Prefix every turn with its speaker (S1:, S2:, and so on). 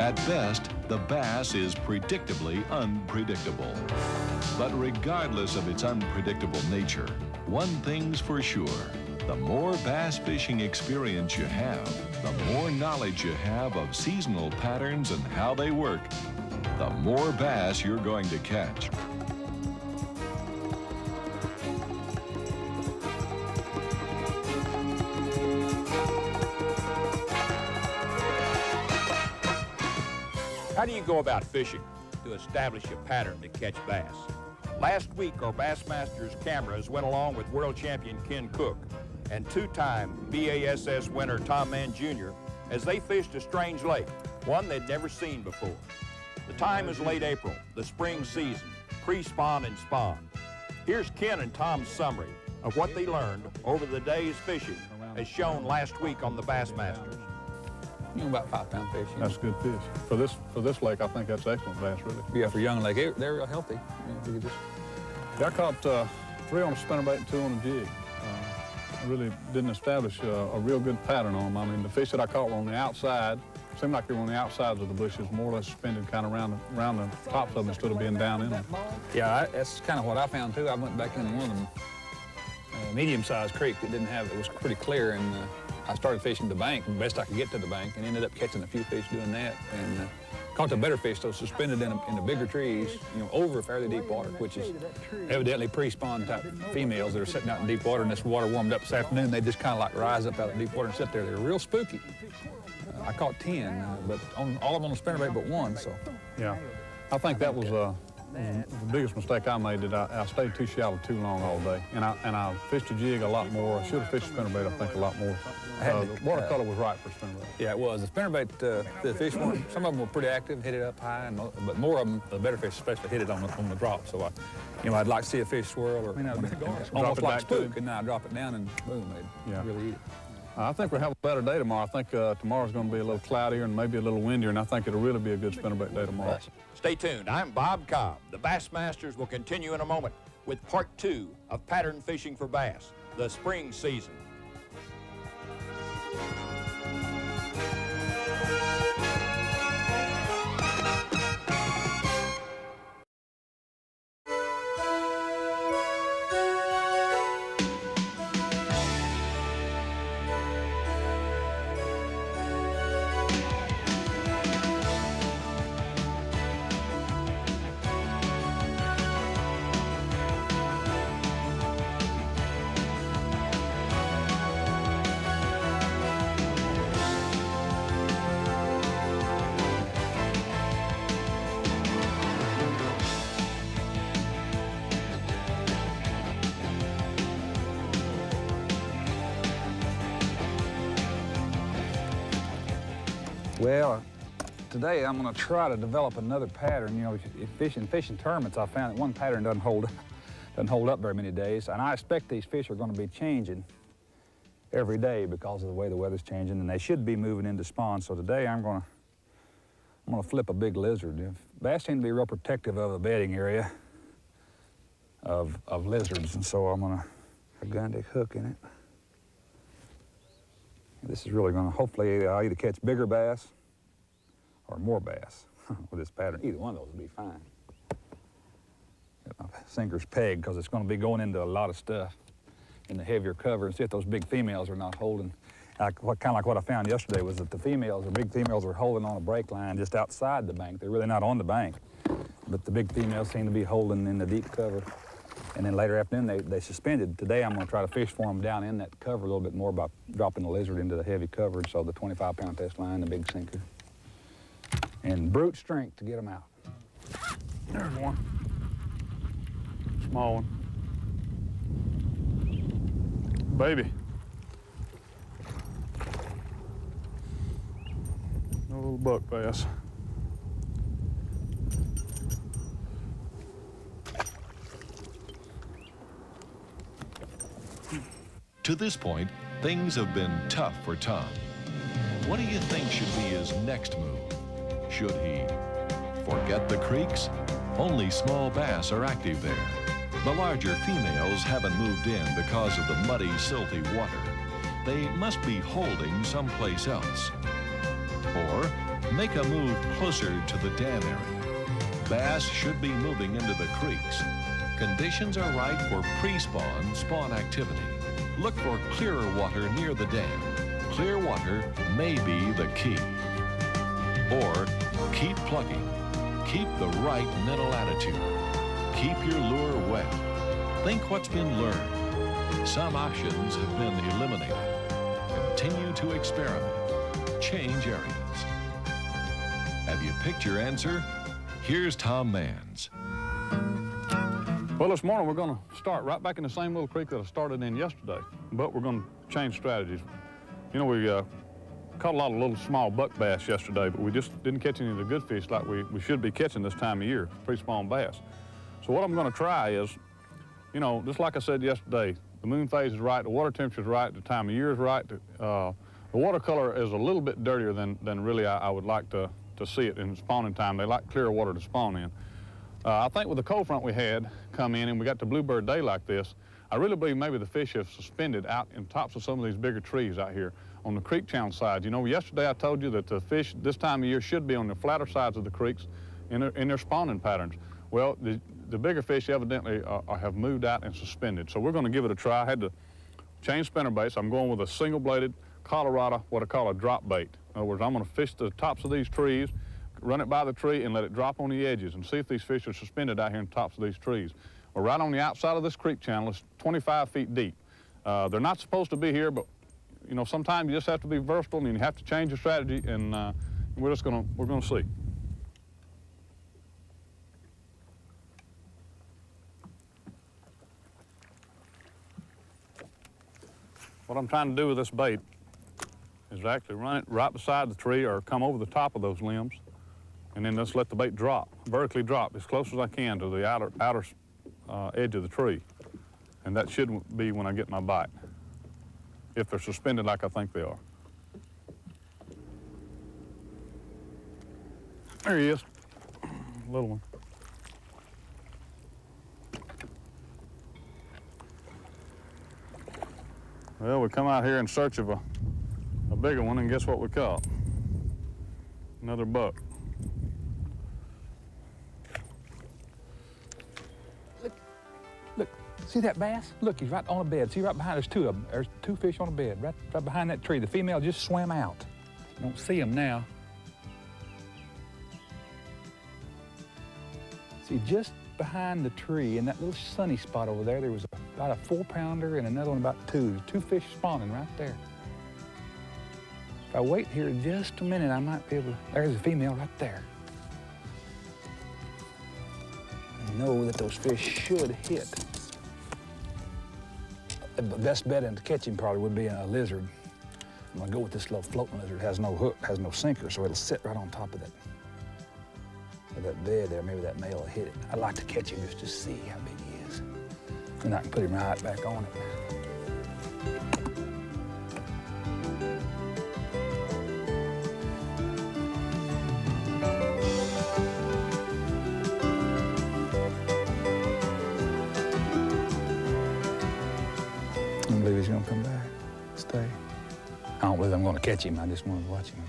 S1: At best, the bass is predictably unpredictable. But regardless of its unpredictable nature, one thing's for sure. The more bass fishing experience you have, the more knowledge you have of seasonal patterns and how they work, the more bass you're going to catch.
S2: How do you go about fishing to establish a pattern to catch bass? Last week, our Bassmasters cameras went along with world champion Ken Cook and two-time BASS winner Tom Mann Jr. as they fished a strange lake, one they'd never seen before. The time is late April, the spring season, pre-spawn and spawn. Here's Ken and Tom's summary of what they learned over the day's fishing as shown last week on the Bassmasters.
S3: About 5-pound fish.
S4: That's good fish. For this lake, I think that's excellent bass, really.
S3: Yeah, for young lake, they're real healthy.
S4: I caught 3 on a spinnerbait and 2 on a jig. I really didn't establish a real good pattern on them. I mean, the fish that I caught were on the outside. Seemed like they were on the outsides of the bushes, more or less suspended kind of around the tops of them instead of being down in them.
S3: Yeah, that's kind of what I found too. I went back in one of them medium-sized creek that it was pretty clear, and I started fishing the bank, the best I could get to the bank, and ended up catching a few fish doing that. And caught the better fish, though, suspended in the bigger trees, over fairly deep water, which is evidently pre-spawn type females that are sitting out in deep water, and this water warmed up this afternoon. They just kind of like rise up out of deep water and sit there. They're real spooky. I caught 10, but all of them on the spinnerbait but 1, so.
S4: Yeah, I think that was the biggest mistake I made, that I stayed too shallow too long all day. And I fished a jig a lot more. I should have fished a spinnerbait, I think, a lot more. The watercolor was right for spinnerbait.
S3: Yeah, it was. The spinnerbait, the fish, some of them were pretty active, hit it up high, but more of them, the better fish especially, hit it on the drop. So I'd like to see a fish swirl or almost like spook, and then I drop it down and boom, they'd really eat it.
S4: I think we'll have a better day tomorrow. I think tomorrow's going to be a little cloudier and maybe a little windier, and I think it'll really be a good spinnerbait day tomorrow.
S2: Stay tuned. I'm Bob Cobb. The Bassmasters will continue in a moment with part 2 of pattern fishing for bass, the spring season.
S3: Well, today I'm going to try to develop another pattern. In fishing tournaments, I found that one pattern doesn't hold up very many days, and I expect these fish are going to be changing every day because of the way the weather's changing, and they should be moving into spawn. So today I'm going to flip a big lizard. Bass seem to be real protective of the bedding area of lizards, and so I'm going to a gundick hook in it. This is really going to, hopefully, I'll either catch bigger bass or more bass with this pattern. Either one of those will be fine. Get my sinker's pegged because it's going to be going into a lot of stuff in the heavier cover, and see if those big females are not holding. Kind of like what I found yesterday was that the big females were holding on a break line just outside the bank. They're really not on the bank, but the big females seem to be holding in the deep cover. And then later afternoon, they suspended. Today, I'm going to try to fish for them down in that cover a little bit more by dropping the lizard into the heavy coverage, so the 25-pound test line, the big sinker. And brute strength to get them out. There's one. Small one. Baby. No little buck bass.
S1: To this point, things have been tough for Tom. What do you think should be his next move? Should he forget the creeks? Only small bass are active there. The larger females haven't moved in because of the muddy, silty water. They must be holding someplace else. Or Make a move closer to the dam area. Bass should be moving into the creeks. Conditions are right for pre-spawn, spawn activity. Look for clearer water near the dam. Clear water may be the key. Or keep plugging. Keep the right mental attitude. Keep your lure wet. Think what's been learned. Some options have been eliminated. Continue to experiment. Change areas. Have you picked your answer? Here's Tom Manns.
S4: Well, this morning we're going to start right back in the same little creek that I started in yesterday, but we're going to change strategies. You know, we caught a lot of little small buck bass yesterday, but we just didn't catch any of the good fish like we should be catching this time of year, pre-spawn bass. So what I'm going to try is, you know, just like I said yesterday, the moon phase is right, the water temperature is right, the time of year is right. The watercolor is a little bit dirtier than really I would like to see it in spawning time. They like clear water to spawn in. I think with the cold front we had come in and we got the bluebird day like this, I really believe maybe the fish have suspended out in tops of some of these bigger trees out here on the creek channel side. You know, yesterday I told you that the fish this time of year should be on the flatter sides of the creeks in their spawning patterns. Well, the bigger fish evidently have moved out and suspended. So we're going to give it a try. I had to change spinnerbaits. I'm going with a single-bladed Colorado, what I call a drop bait. In other words, I'm going to fish the tops of these trees, run it by the tree, and let it drop on the edges and see if these fish are suspended out here in the tops of these trees. We're right on the outside of this creek channel. It's 25 feet deep. They're not supposed to be here, but you know, sometimes you just have to be versatile and you have to change your strategy, and we're going to see. What I'm trying to do with this bait is actually run it right beside the tree or come over the top of those limbs, and then just let the bait drop, vertically drop as close as I can to the outer edge of the tree. And that should be when I get my bite, if they're suspended like I think they are. There he is, little one. Well, we come out here in search of a bigger one, and guess what we caught? Another buck.
S3: Look, see that bass? Look, he's right on a bed. See right behind, there's two of them. There's two fish on a bed, right behind that tree. The female just swam out. You don't see them now. See, just behind the tree in that little sunny spot over there, there was about a 4-pounder and another one about 2. Two fish spawning right there. If I wait here just a minute, I might be able to, there's a female right there. I know that those fish should hit. The best bet to catch him probably would be a lizard. I'm gonna go with this little floating lizard. It has no hook, has no sinker, so it'll sit right on top of that bed there. Maybe that male will hit it. I'd like to catch him just to see how big he is. And I can put him right back on it. I don't believe he's gonna come back, stay. I don't believe I'm gonna catch him. I just want to watch him.